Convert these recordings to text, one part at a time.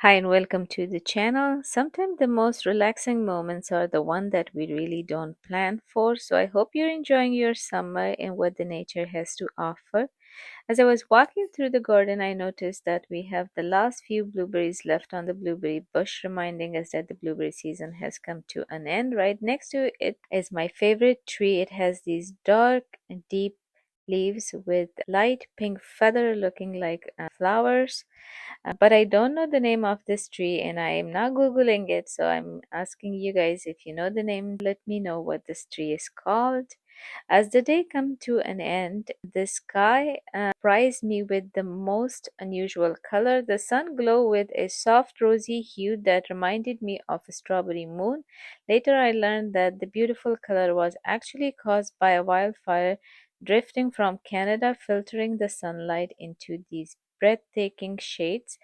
Hi and welcome to the channel. Sometimes the most relaxing moments are the one that we really don't plan for. So I hope you're enjoying your summer and what the nature has to offer. As I was walking through the garden, I noticed that we have the last few blueberries left on the blueberry bush, reminding us that the blueberry season has come to an end. Right next to it is my favorite tree. It has these dark and deep leaves with light pink feather looking like flowers. But I don't know the name of this tree and I am not Googling it. So I'm asking you guys if you know the name, let me know what this tree is called. As the day come to an end, the sky surprised me with the most unusual color. The sun glowed with a soft rosy hue that reminded me of a strawberry moon. Later, I learned that the beautiful color was actually caused by a wildfire drifting from Canada, filtering the sunlight into these breathtaking shades,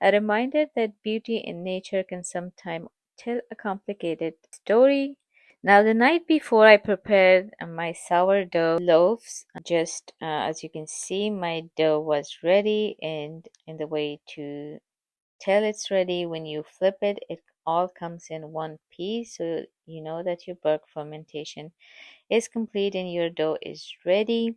a reminder that beauty in nature can sometimes tell a complicated story. Now, the night before, I prepared my sourdough loaves. Just as you can see, my dough was ready, and in the way to tell it's ready, when you flip it, it all comes in one piece, so you know that your bulk fermentation is complete and your dough is ready.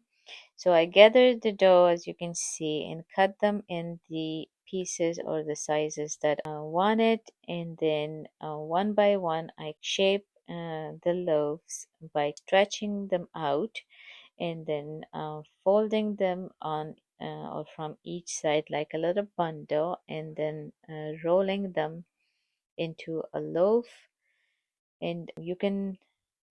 So I gathered the dough as you can see and cut them in the pieces or the sizes that I wanted, and then one by one I shape the loaves by stretching them out and then folding them on or from each side like a little bundle, and then rolling them into a loaf. And you can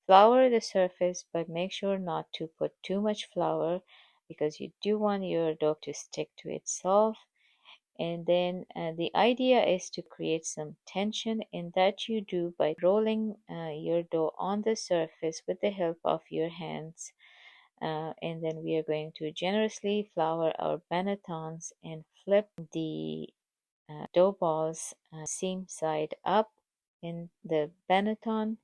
flour the surface, but make sure not to put too much flour because you do want your dough to stick to itself. And then the idea is to create some tension, and that you do by rolling your dough on the surface with the help of your hands. And then we are going to generously flour our bannetons and flip the dough balls seam side up in the banneton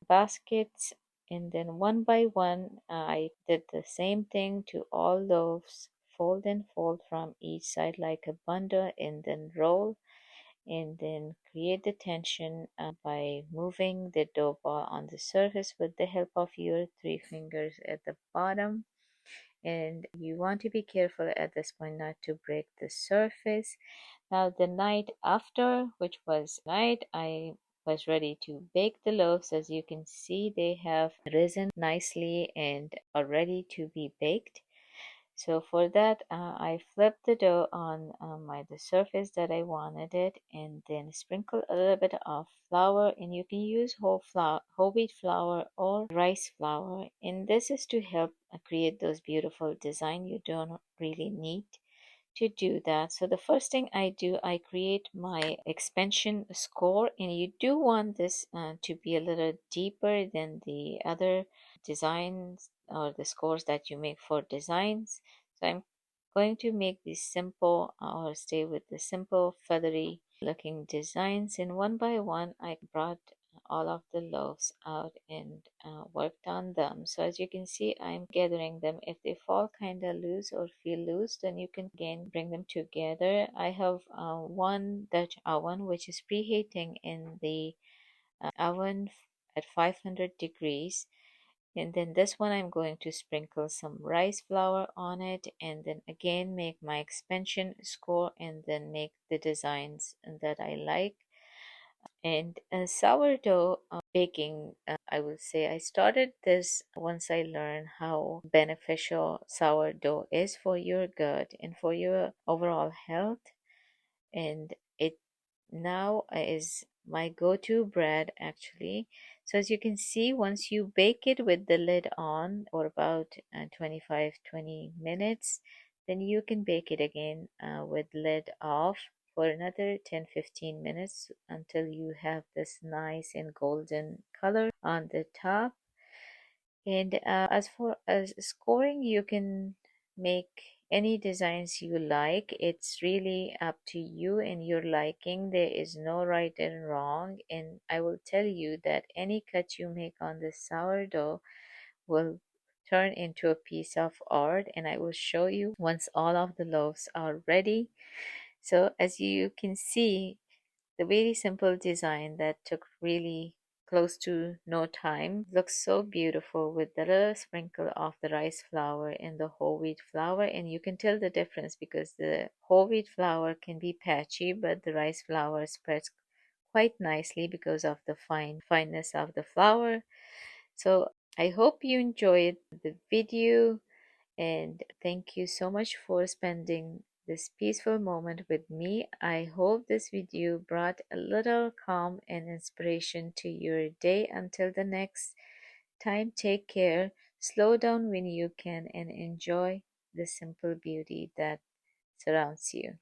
baskets, and then one by one I did the same thing to all loaves, fold and fold from each side like a bundle, and then roll, and then create the tension by moving the dough ball on the surface with the help of your three fingers at the bottom. And you want to be careful at this point not to break the surface. Now, the night after, which was night, I was ready to bake the loaves. As you can see, they have risen nicely and are ready to be baked. So for that, I flipped the dough on the surface that I wanted it, and then sprinkle a little bit of flour. And you can use whole wheat flour or rice flour. And this is to help create those beautiful design. You don't really need to do that. So the first thing I do, I create my expansion score, and you do want this to be a little deeper than the other designs or the scores that you make for designs. So I'm going to make these simple or stay with the simple feathery looking designs, and one by one I brought all of the loaves out and worked on them. So as you can see, I'm gathering them. If they fall kind of loose or feel loose, then you can again bring them together. I have one Dutch oven which is preheating in the oven at 500 degrees, and then this one I'm going to sprinkle some rice flour on it, and then again make my expansion score, and then make the designs that I like. And sourdough baking, I will say I started this once I learned how beneficial sourdough is for your gut and for your overall health. And it now is my go-to bread actually. So as you can see, once you bake it with the lid on for about 25-20 minutes, then you can bake it again with lid off for another 10-15 minutes until you have this nice and golden color on the top. And as for as scoring, you can make any designs you like. It's really up to you and your liking. There is no right and wrong. And I will tell you that any cut you make on the sourdough will turn into a piece of art. And I will show you once all of the loaves are ready. So as you can see, The very simple design that took really close to no time looks so beautiful with the little sprinkle of the rice flour and the whole wheat flour. And you can tell the difference because the whole wheat flour can be patchy, but the rice flour spreads quite nicely because of the fineness of the flour. So I hope you enjoyed the video, and thank you so much for spending this peaceful moment with me. I hope this video brought a little calm and inspiration to your day. Until the next time, take care, slow down when you can, and enjoy the simple beauty that surrounds you.